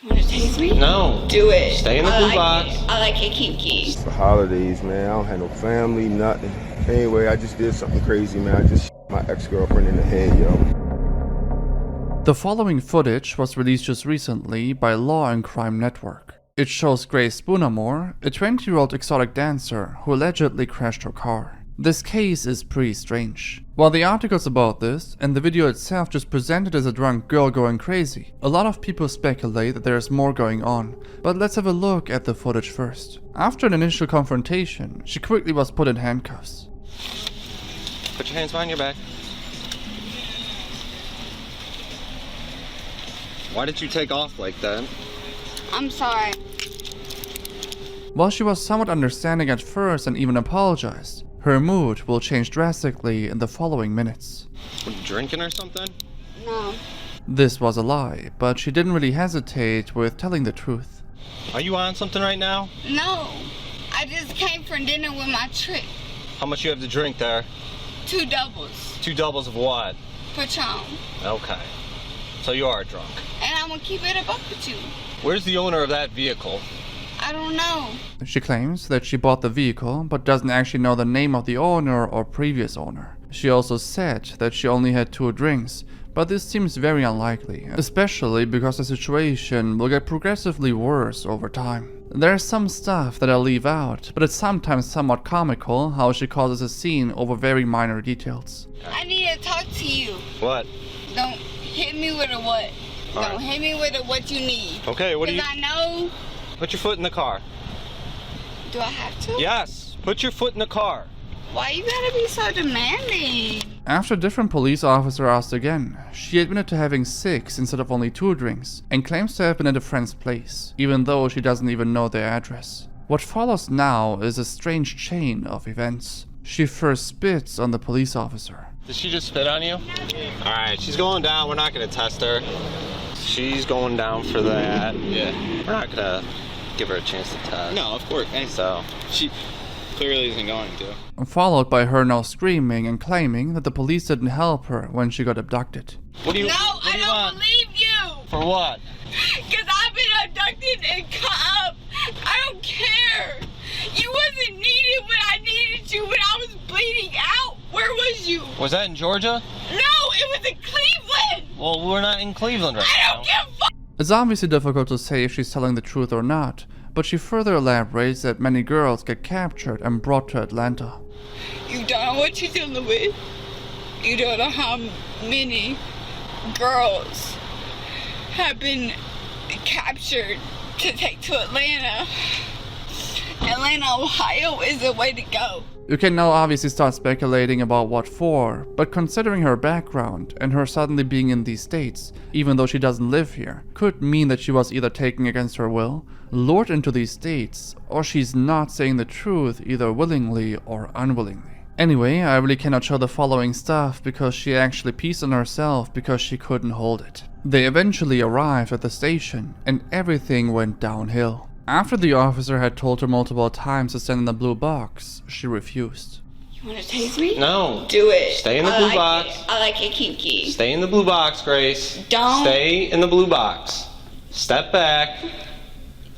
You wanna taste me? No. Do it. Stay in the blue box. I like it kinky. It's the holidays, man. I don't have no family, nothing. Anyway, I just did something crazy, man. I just my ex-girlfriend in the head, yo. The following footage was released just recently by Law and Crime Network. It shows Grace Spoonamore, a 20-year-old exotic dancer who allegedly crashed her car. This case is pretty strange. While the articles about this and the video itself just presented as a drunk girl going crazy, a lot of people speculate that there is more going on, but let's have a look at the footage first. After an initial confrontation, she quickly was put in handcuffs. Put your hands behind your back. Why did you take off like that? I'm sorry. While she was somewhat understanding at first and even apologized, her mood will change drastically in the following minutes. Were you drinking or something? No. This was a lie, but she didn't really hesitate with telling the truth. Are you on something right now? No. I just came from dinner with my trick. How much you have to drink there? 2 doubles. 2 doubles of what? Patron. Okay. So you are drunk. And I'm gonna keep it a buck with you. Where's the owner of that vehicle? I don't know. She claims that she bought the vehicle, but doesn't actually know the name of the owner or previous owner. She also said that she only had 2 drinks, but this seems very unlikely, especially because the situation will get progressively worse over time. There's some stuff that I'll leave out, but it's sometimes somewhat comical how she causes a scene over very minor details. I need to talk to you. What? Don't hit me with a what. Don't hit me with a what you need. Okay, what do you... Because I know... Put your foot in the car. Do I have to? Yes, put your foot in the car. Why you gotta be so demanding? After a different police officer asked again, she admitted to having 6 instead of only 2 drinks, and claims to have been at a friend's place, even though she doesn't even know their address. What follows now is a strange chain of events. She first spits on the police officer. Did she just spit on you? Alright, she's going down. We're not going to test her. She's going down for that. Yeah. We're not going to give her a chance to test. No, of course. And So, she clearly isn't going to. Followed by her now screaming and claiming that the police didn't help her when she got abducted. what do you No, what do I you don't want? believe you! For what? Because I've been abducted and cut up. I don't care. You wasn't needed when I needed you when I was bleeding out. Where was you? Was that in Georgia? No, it was in Cleveland. Well, we're not in Cleveland right I now. don't give a fuck. It's obviously difficult to say if she's telling the truth or not, but she further elaborates that many girls get captured and brought to Atlanta. You don't know what you're dealing with. You don't know how many girls have been captured to take to Atlanta. Atlanta, Ohio is the way to go. You can now obviously start speculating about what for, but considering her background and her suddenly being in these states, even though she doesn't live here, could mean that she was either taken against her will, lured into these states, or she's not saying the truth either willingly or unwillingly. Anyway, I really cannot show the following stuff because she actually peed on herself because she couldn't hold it. They eventually arrived at the station and everything went downhill. After the officer had told her multiple times to stand in the blue box, she refused. You wanna taste me? No. Do it. Stay in the blue box. I like it kinky. Stay in the blue box, Grace. Don't. Stay in the blue box. Step back.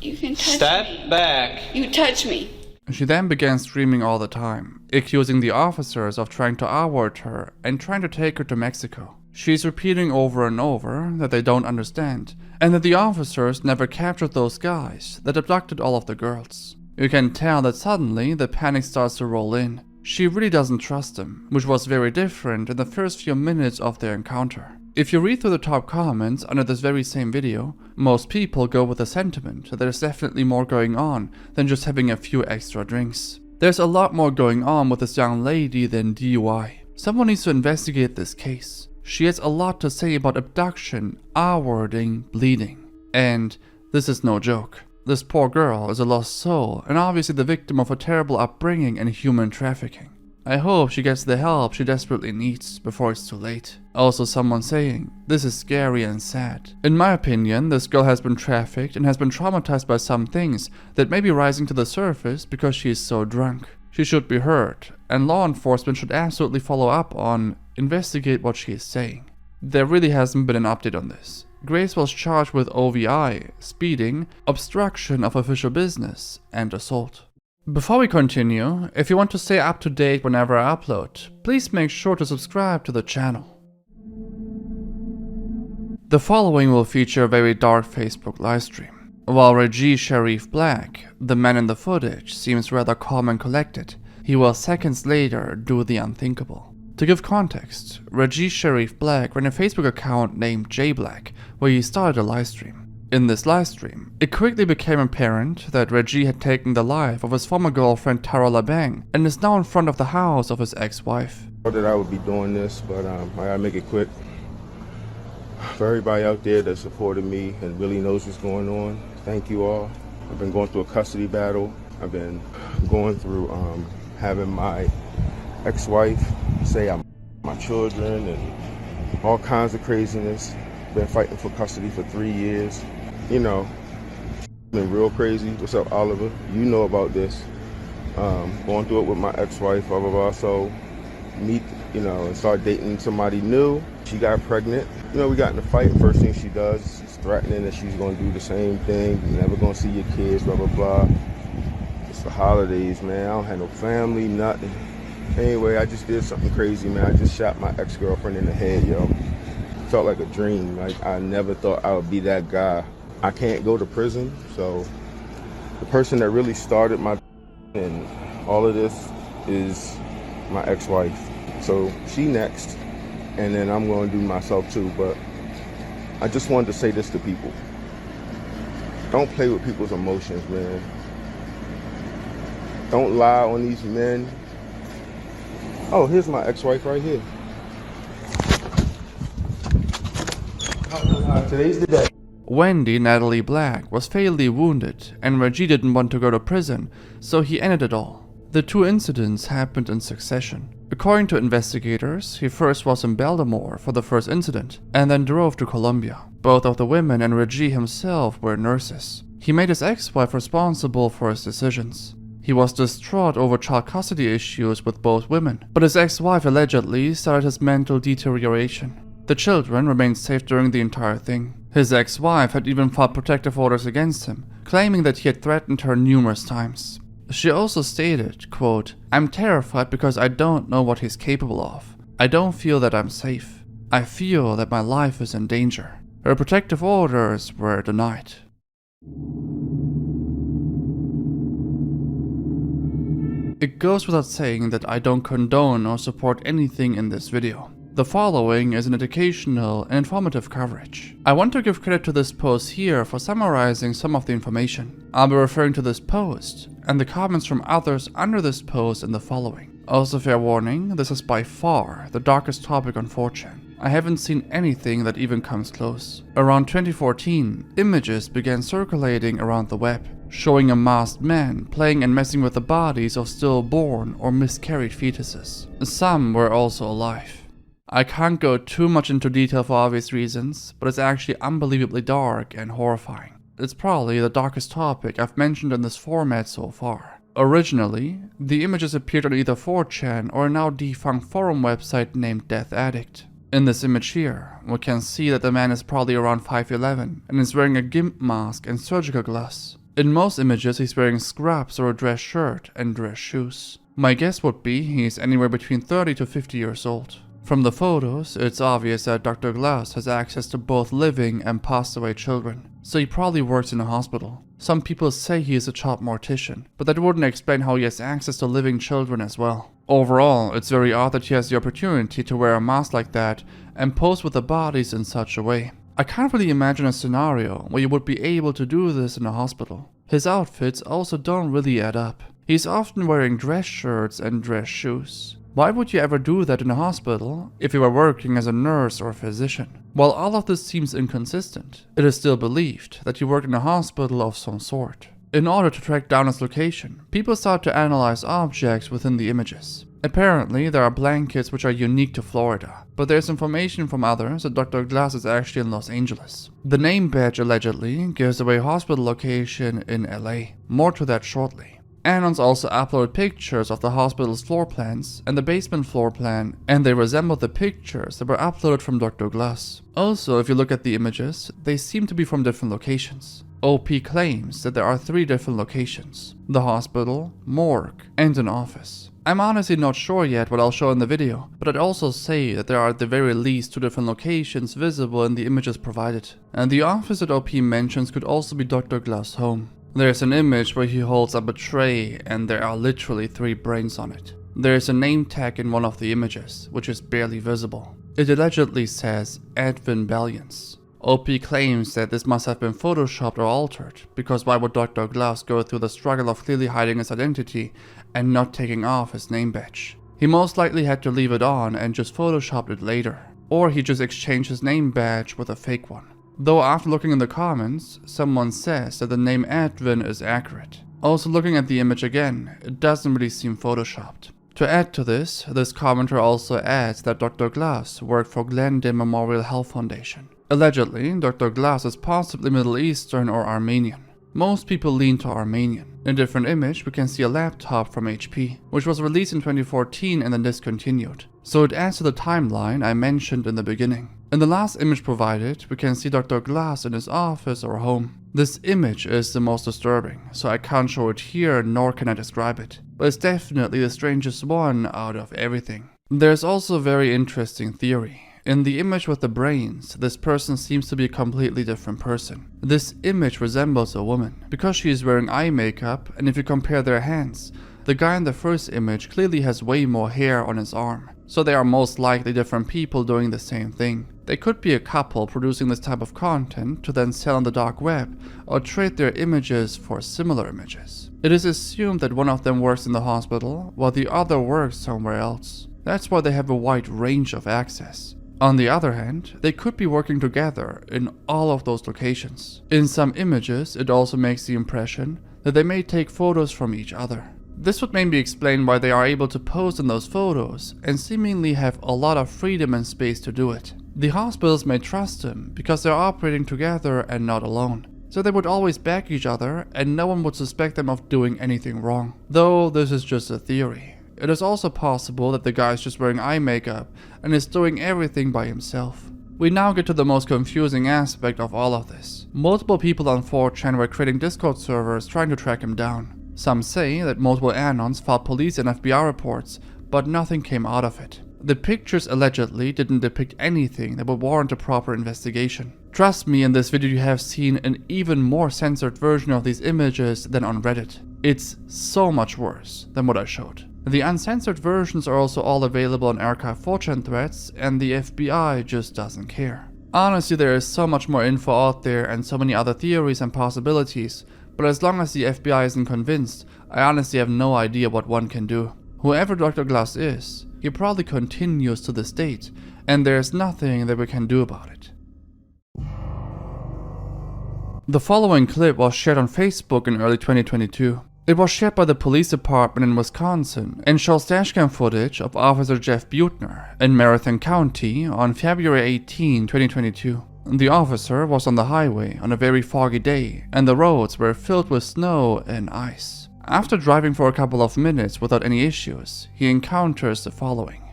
You can touch me. Step back. You touch me. She then began screaming all the time, accusing the officers of trying to outward her and trying to take her to Mexico. She's repeating over and over that they don't understand, and that the officers never captured those guys that abducted all of the girls. You can tell that suddenly the panic starts to roll in. She really doesn't trust them, which was very different in the first few minutes of their encounter. If you read through the top comments under this very same video, most people go with the sentiment that there's definitely more going on than just having a few extra drinks. There's a lot more going on with this young lady than DUI. Someone needs to investigate this case. She has a lot to say about abduction, R-wording, bleeding. And this is no joke. This poor girl is a lost soul and obviously the victim of a terrible upbringing and human trafficking. I hope she gets the help she desperately needs before it's too late. Also someone saying, this is scary and sad. In my opinion, this girl has been trafficked and has been traumatized by some things that may be rising to the surface because she is so drunk. She should be heard, and law enforcement should absolutely follow up on, investigate what she is saying. There really hasn't been an update on this. Grace was charged with OVI, speeding, obstruction of official business, and assault. Before we continue, if you want to stay up to date whenever I upload, please make sure to subscribe to the channel. The following will feature a very dark Facebook livestream. While Reggie Sharif Black, the man in the footage, seems rather calm and collected, he will seconds later do the unthinkable. To give context, Reggie Sharif Black ran a Facebook account named JBlack, where he started a livestream. In this livestream, it quickly became apparent that Reggie had taken the life of his former girlfriend Tara LaBang and is now in front of the house of his ex-wife. I thought that I would be doing this, but I gotta make it quick. For everybody out there that supported me and really knows what's going on, thank you all. I've been going through a custody battle. I've been going through having my ex-wife say I'm my children and all kinds of craziness. Been fighting for custody for 3 years. You know, been real crazy. What's up, Oliver? You know about this. Going through it with my ex-wife, blah, blah, blah. So and start dating somebody new. She got pregnant. We got in a fight. First thing she does is threatening that she's going to do the same thing. You're never going to see your kids, blah, blah, blah. It's the holidays, man. I don't have no family, nothing. Anyway, I just did something crazy, man. I just shot my ex-girlfriend in the head, yo. Felt like a dream. Like, I never thought I would be that guy. I can't go to prison, so the person that really started my and all of this is my ex-wife. So she next, and then I'm going to do myself too. But I just wanted to say this to people. Don't play with people's emotions, man. Don't lie on these men. Oh, here's my ex-wife right here. Today's the day. Wendy Natalie Black was fatally wounded, and Reggie didn't want to go to prison, so he ended it all. The two incidents happened in succession. According to investigators, he first was in Baltimore for the first incident, and then drove to Colombia. Both of the women and Reggie himself were nurses. He made his ex-wife responsible for his decisions. He was distraught over child custody issues with both women, but his ex-wife allegedly started his mental deterioration. The children remained safe during the entire thing. His ex-wife had even filed protective orders against him, claiming that he had threatened her numerous times. She also stated, quote, "I'm terrified because I don't know what he's capable of. I don't feel that I'm safe. I feel that my life is in danger." Her protective orders were denied. It goes without saying that I don't condone or support anything in this video. The following is an educational and informative coverage. I want to give credit to this post here for summarizing some of the information. I'll be referring to this post and the comments from others under this post in the following. Also, fair warning, this is by far the darkest topic on 4chan. I haven't seen anything that even comes close. Around 2014, images began circulating around the web, showing a masked man playing and messing with the bodies of stillborn or miscarried fetuses. Some were also alive. I can't go too much into detail for obvious reasons, but it's actually unbelievably dark and horrifying. It's probably the darkest topic I've mentioned in this format so far. Originally, the images appeared on either 4chan or a now defunct forum website named Death Addict. In this image here, we can see that the man is probably around 5'11" and is wearing a gimp mask and surgical gloves. In most images, he's wearing scrubs or a dress shirt and dress shoes. My guess would be he's anywhere between 30 to 50 years old. From the photos, it's obvious that Dr. Glass has access to both living and passed away children, so he probably works in a hospital. Some people say he is a child mortician, but that wouldn't explain how he has access to living children as well. Overall, it's very odd that he has the opportunity to wear a mask like that and pose with the bodies in such a way. I can't really imagine a scenario where you would be able to do this in a hospital. His outfits also don't really add up. He's often wearing dress shirts and dress shoes. Why would you ever do that in a hospital if you were working as a nurse or physician? While all of this seems inconsistent, it is still believed that you worked in a hospital of some sort. In order to track down its location, people start to analyze objects within the images. Apparently, there are blankets which are unique to Florida, but there's information from others that Dr. Glass is actually in Los Angeles. The name badge allegedly gives away hospital location in LA. More to that shortly. Anons also uploaded pictures of the hospital's floor plans and the basement floor plan, and they resembled the pictures that were uploaded from Dr. Glass. Also, if you look at the images, they seem to be from different locations. OP claims that there are 3 different locations: the hospital, morgue, and an office. I'm honestly not sure yet what I'll show in the video, but I'd also say that there are at the very least 2 different locations visible in the images provided. And the office that OP mentions could also be Dr. Glass' home. There's an image where he holds up a tray and there are literally 3 brains on it. There's a name tag in one of the images, which is barely visible. It allegedly says Advin Valiance. OP claims that this must have been photoshopped or altered, because why would Dr. Glass go through the struggle of clearly hiding his identity and not taking off his name badge? He most likely had to leave it on and just photoshopped it later. Or he just exchanged his name badge with a fake one. Though after looking in the comments, someone says that the name Advin is accurate. Also looking at the image again, it doesn't really seem photoshopped. To add to this commenter also adds that Dr. Glass worked for Glendale Memorial Health Foundation. Allegedly, Dr. Glass is possibly Middle Eastern or Armenian. Most people lean to Armenian. In a different image, we can see a laptop from HP, which was released in 2014 and then discontinued. So it adds to the timeline I mentioned in the beginning. In the last image provided, we can see Dr. Glass in his office or home. This image is the most disturbing, so I can't show it here nor can I describe it. But it's definitely the strangest one out of everything. There's also a very interesting theory. In the image with the brains, this person seems to be a completely different person. This image resembles a woman, because she is wearing eye makeup, and if you compare their hands, the guy in the first image clearly has way more hair on his arm. So they are most likely different people doing the same thing. They could be a couple producing this type of content to then sell on the dark web, or trade their images for similar images. It is assumed that one of them works in the hospital, while the other works somewhere else. That's why they have a wide range of access. On the other hand, they could be working together in all of those locations. In some images, it also makes the impression that they may take photos from each other. This would maybe explain why they are able to pose in those photos and seemingly have a lot of freedom and space to do it. The hospitals may trust them because they're operating together and not alone. So they would always back each other and no one would suspect them of doing anything wrong. Though this is just a theory. It is also possible that the guy is just wearing eye makeup and is doing everything by himself. We now get to the most confusing aspect of all of this. Multiple people on 4chan were creating Discord servers trying to track him down. Some say that multiple Anons filed police and FBI reports, but nothing came out of it. The pictures allegedly didn't depict anything that would warrant a proper investigation. Trust me, in this video you have seen an even more censored version of these images than on Reddit. It's so much worse than what I showed. The uncensored versions are also all available on archive 4chan threads, and the FBI just doesn't care. Honestly, there is so much more info out there and so many other theories and possibilities, but as long as the FBI isn't convinced, I honestly have no idea what one can do. Whoever Dr. Glass is, he probably continues to this date, and there's nothing that we can do about it. The following clip was shared on Facebook in early 2022. It was shared by the police department in Wisconsin and shows dashcam footage of Officer Jeff Buettner in Marathon County on February 18, 2022. The officer was on the highway on a very foggy day and the roads were filled with snow and ice. After driving for a couple of minutes without any issues, he encounters the following.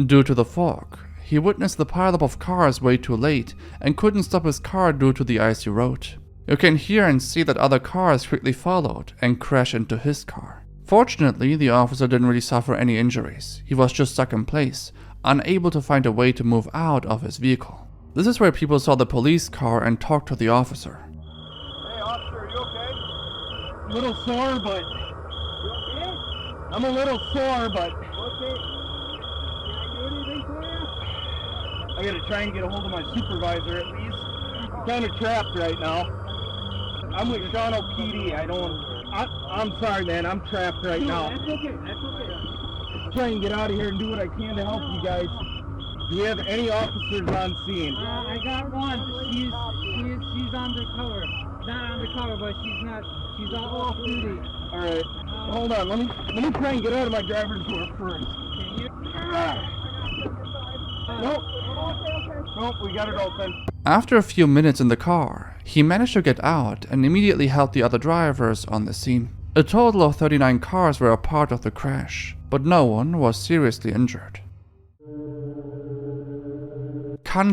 Due to the fog, he witnessed the pileup of cars way too late and couldn't stop his car due to the icy road. You can hear and see that other cars quickly followed and crashed into his car. Fortunately, the officer didn't really suffer any injuries. He was just stuck in place, unable to find a way to move out of his vehicle. This is where people saw the police car and talked to the officer. Hey officer, are you okay? A little sore, but... You okay? I'm a little sore, but... Okay. I gotta try and get a hold of my supervisor at least. I'm kind of trapped right now. I'm with Sean OPD. I'm sorry, man. I'm trapped right now. That's okay. That's okay. Try and get out of here and do what I can to help you guys. Do we have any officers on scene? I got one. She's undercover. Not undercover, but she's off duty. All right. Hold on. Let me try and get out of my driver's door first. Can you? Nope. Nope, we got it open. After a few minutes in the car, he managed to get out and immediately helped the other drivers on the scene. A total of 39 cars were a part of the crash, but no one was seriously injured.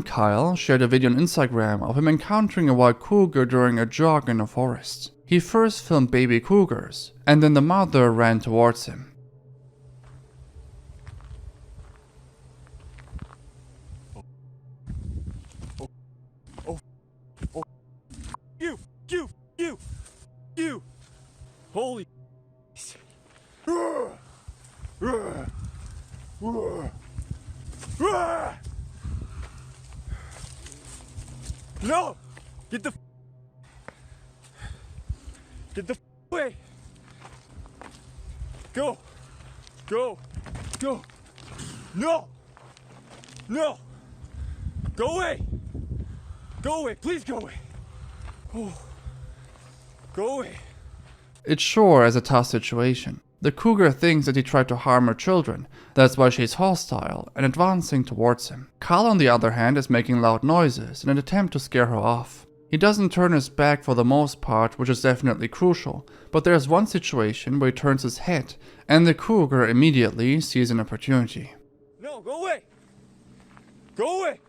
Kyle shared a video on Instagram of him encountering a wild cougar during a jog in a forest. He first filmed baby cougars, and then the mother ran towards him. You! Holy... No! Get the way! Go! Go! Go! No! No! Go away! Go away! Please go away! Oh. Go away. It sure is a tough situation. The cougar thinks that he tried to harm her children, that's why she's hostile and advancing towards him. Kyle, on the other hand, is making loud noises in an attempt to scare her off. He doesn't turn his back for the most part, which is definitely crucial, but there's one situation where he turns his head, and the cougar immediately sees an opportunity. No, go away! Go away!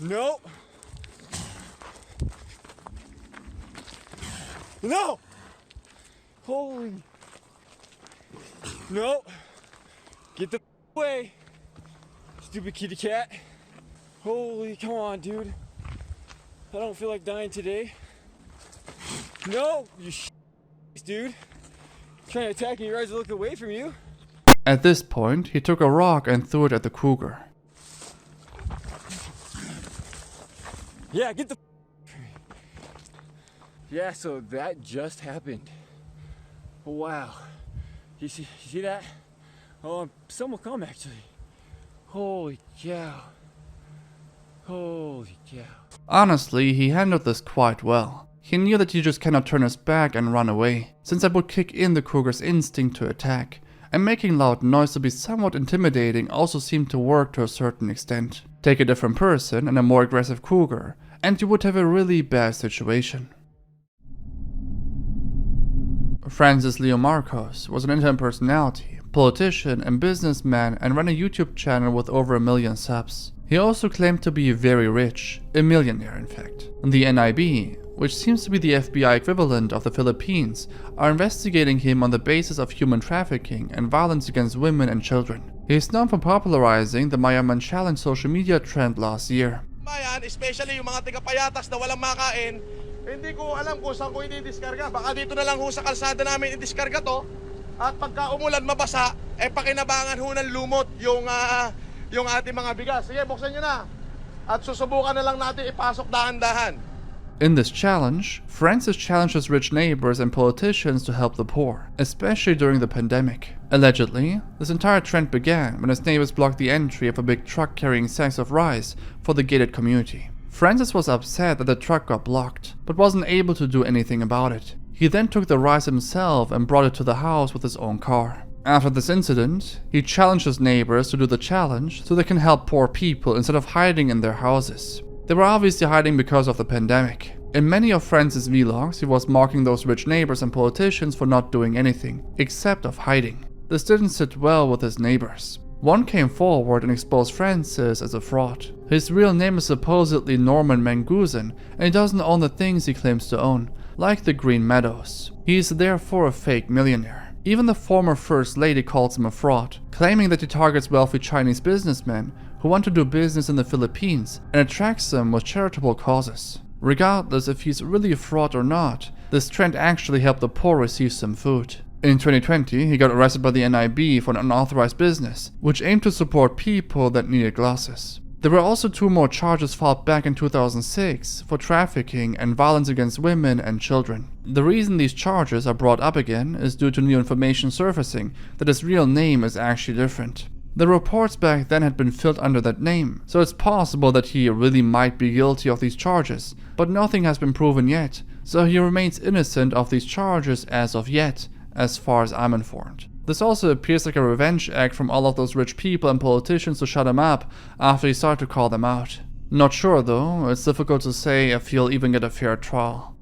No! No! Holy... No! Get the way! Stupid kitty cat. Holy, come on, dude. I don't feel like dying today. No! You dude. Trying to attack me, you guys look away from you. At this point, he took a rock and threw it at the cougar. Yeah, get the... Yeah, so that just happened. Wow. You see that? Oh, some will come actually. Holy cow. Holy cow. Honestly, he handled this quite well. He knew that he just cannot turn his back and run away, since that would kick in the cougar's instinct to attack. And making loud noise to be somewhat intimidating also seemed to work to a certain extent. Take a different person and a more aggressive cougar, and you would have a really bad situation. Francis Leo Marcos was an internet personality, politician and businessman, and ran a YouTube channel with over 1 million subs. He also claimed to be very rich, a millionaire in fact. The NIB, which seems to be the FBI equivalent of the Philippines, are investigating him on the basis of human trafficking and violence against women and children. He is known for popularizing the Mayaman challenge social media trend last year. Bayan, especially yung mga taga-payatas na walang makain, hindi ko alam kung saan ko i-diskarga. Baka dito na lang ho sa kalsada namin i-diskarga to. At pagka umulan mabasa, pakinabangan ho ng lumot yung ating mga bigas. Sige, buksan nyo na. At susubukan na lang natin ipasok dahan-dahan. In this challenge, Francis challenges rich neighbors and politicians to help the poor, especially during the pandemic. Allegedly, this entire trend began when his neighbors blocked the entry of a big truck carrying sacks of rice for the gated community. Francis was upset that the truck got blocked, but wasn't able to do anything about it. He then took the rice himself and brought it to the house with his own car. After this incident, he challenged his neighbors to do the challenge so they can help poor people instead of hiding in their houses. They were obviously hiding because of the pandemic. In many of Francis' vlogs, he was mocking those rich neighbors and politicians for not doing anything, except of hiding. This didn't sit well with his neighbors. One came forward and exposed Francis as a fraud. His real name is supposedly Norman Mangusan, and he doesn't own the things he claims to own, like the Green Meadows. He is therefore a fake millionaire. Even the former First Lady calls him a fraud, claiming that he targets wealthy Chinese businessmen who want to do business in the Philippines and attracts them with charitable causes. Regardless if he's really a fraud or not, this trend actually helped the poor receive some food. In 2020, he got arrested by the NIB for an unauthorized business, which aimed to support people that needed glasses. There were also 2 more charges filed back in 2006 for trafficking and violence against women and children. The reason these charges are brought up again is due to new information surfacing that his real name is actually different. The reports back then had been filled under that name, so it's possible that he really might be guilty of these charges, but nothing has been proven yet, so he remains innocent of these charges as of yet, as far as I'm informed. This also appears like a revenge act from all of those rich people and politicians to shut him up after he started to call them out. Not sure though, it's difficult to say if he'll even get a fair trial.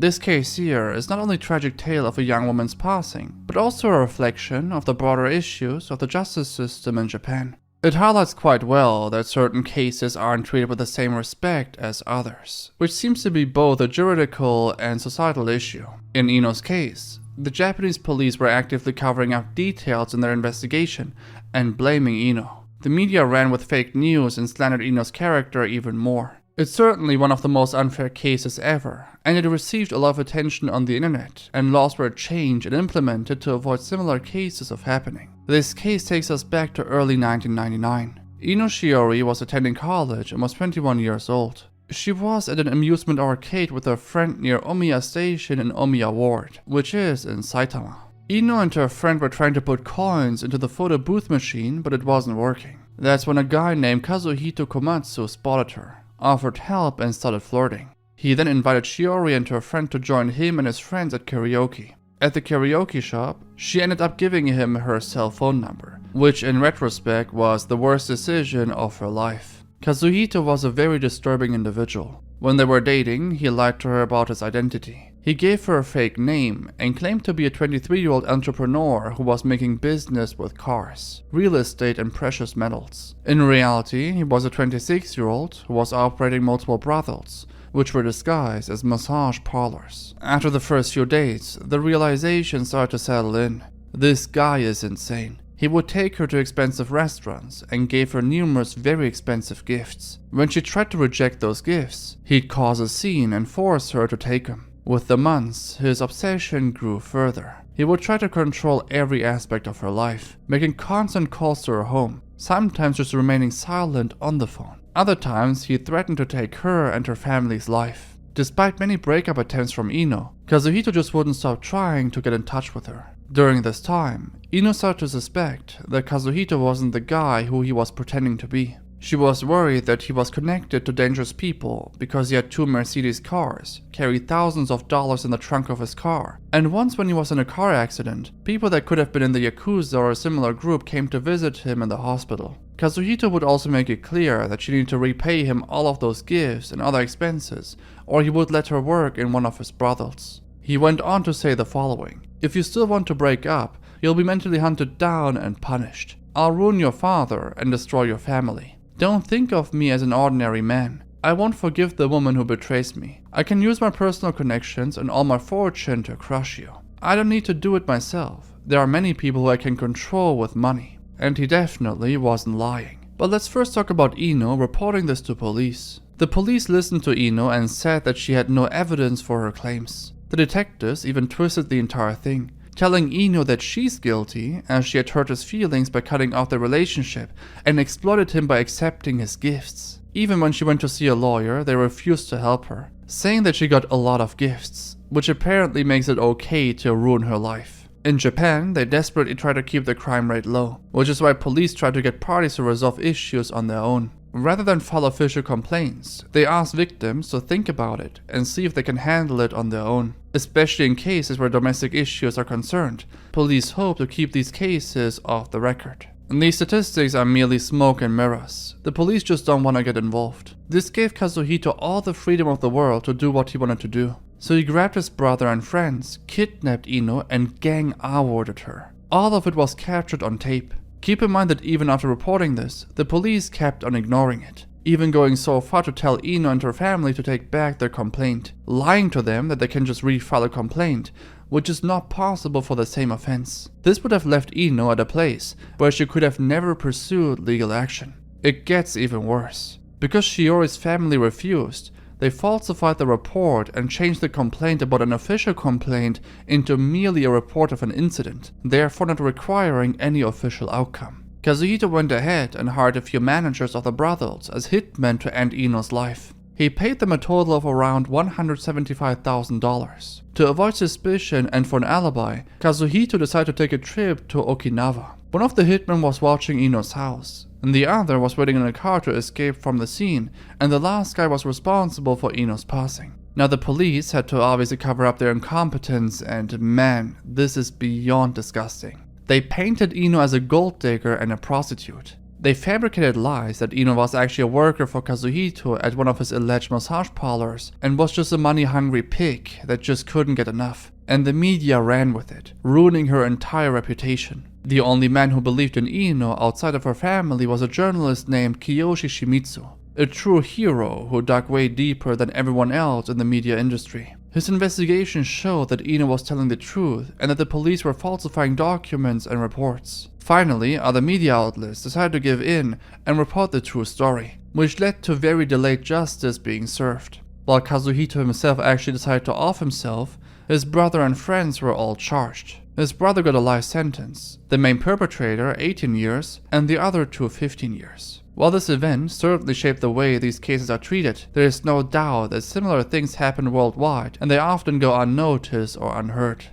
This case here is not only a tragic tale of a young woman's passing, but also a reflection of the broader issues of the justice system in Japan. It highlights quite well that certain cases aren't treated with the same respect as others, which seems to be both a juridical and societal issue. In Ino's case, the Japanese police were actively covering up details in their investigation and blaming Ino. The media ran with fake news and slandered Ino's character even more. It's certainly one of the most unfair cases ever, and it received a lot of attention on the internet, and laws were changed and implemented to avoid similar cases of happening. This case takes us back to early 1999. Ino Shiori was attending college and was 21 years old. She was at an amusement arcade with her friend near Omiya Station in Omiya Ward, which is in Saitama. Ino and her friend were trying to put coins into the photo booth machine, but it wasn't working. That's when a guy named Kazuhito Komatsu spotted her, offered help, and started flirting. He then invited Shiori and her friend to join him and his friends at karaoke. At the karaoke shop, she ended up giving him her cell phone number, which in retrospect was the worst decision of her life. Kazuhito was a very disturbing individual. When they were dating, he lied to her about his identity. He gave her a fake name and claimed to be a 23-year-old entrepreneur who was making business with cars, real estate, and precious metals. In reality, he was a 26-year-old who was operating multiple brothels, which were disguised as massage parlors. After the first few dates, the realization started to settle in. This guy is insane. He would take her to expensive restaurants and gave her numerous very expensive gifts. When she tried to reject those gifts, he'd cause a scene and force her to take them. With the months, his obsession grew further. He would try to control every aspect of her life, making constant calls to her home, sometimes just remaining silent on the phone. Other times, he threatened to take her and her family's life. Despite many breakup attempts from Ino, Kazuhito just wouldn't stop trying to get in touch with her. During this time, Ino started to suspect that Kazuhito wasn't the guy who he was pretending to be. She was worried that he was connected to dangerous people because he had 2 Mercedes cars, carried thousands of dollars in the trunk of his car, and once when he was in a car accident, people that could have been in the Yakuza or a similar group came to visit him in the hospital. Kazuhito would also make it clear that she needed to repay him all of those gifts and other expenses, or he would let her work in one of his brothels. He went on to say the following: "If you still want to break up, you'll be mentally hunted down and punished. I'll ruin your father and destroy your family. Don't think of me as an ordinary man. I won't forgive the woman who betrays me. I can use my personal connections and all my fortune to crush you. I don't need to do it myself. There are many people who I can control with money." And he definitely wasn't lying. But let's first talk about Ino reporting this to police. The police listened to Ino and said that she had no evidence for her claims. The detectives even twisted the entire thing, telling Ino that she's guilty as she had hurt his feelings by cutting off the relationship and exploited him by accepting his gifts. Even when she went to see a lawyer, they refused to help her, saying that she got a lot of gifts, which apparently makes it okay to ruin her life. In Japan, they desperately try to keep the crime rate low, which is why police try to get parties to resolve issues on their own. Rather than file official complaints, they ask victims to think about it and see if they can handle it on their own. Especially in cases where domestic issues are concerned, police hope to keep these cases off the record. And these statistics are merely smoke and mirrors. The police just don't want to get involved. This gave Kazuhito all the freedom of the world to do what he wanted to do. So he grabbed his brother and friends, kidnapped Ino, and gang-awarded her. All of it was captured on tape. Keep in mind that even after reporting this, the police kept on ignoring it, even going so far to tell Ino and her family to take back their complaint, lying to them that they can just refile a complaint, which is not possible for the same offense. This would have left Ino at a place where she could have never pursued legal action. It gets even worse. Because Shiori's family refused, they falsified the report and changed the complaint about an official complaint into merely a report of an incident, therefore not requiring any official outcome. Kazuhito went ahead and hired a few managers of the brothels as hitmen to end Ino's life. He paid them a total of around $175,000. To avoid suspicion and for an alibi, Kazuhito decided to take a trip to Okinawa. One of the hitmen was watching Ino's house, and the other was waiting in a car to escape from the scene, and the last guy was responsible for Ino's passing. Now the police had to obviously cover up their incompetence, and man, this is beyond disgusting. They painted Ino as a gold digger and a prostitute. They fabricated lies that Ino was actually a worker for Kazuhito at one of his alleged massage parlors and was just a money-hungry pig that just couldn't get enough. And the media ran with it, ruining her entire reputation. The only man who believed in Ino outside of her family was a journalist named Kiyoshi Shimizu, a true hero who dug way deeper than everyone else in the media industry. His investigation showed that Ino was telling the truth and that the police were falsifying documents and reports. Finally, other media outlets decided to give in and report the true story, which led to very delayed justice being served. While Kazuhito himself actually decided to off himself, his brother and friends were all charged. His brother got a life sentence, the main perpetrator 18 years, and the other two 15 years. While this event certainly shaped the way these cases are treated, there is no doubt that similar things happen worldwide and they often go unnoticed or unheard.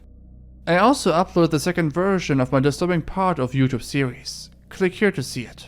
I also uploaded the second version of my disturbing part of YouTube series. Click here to see it.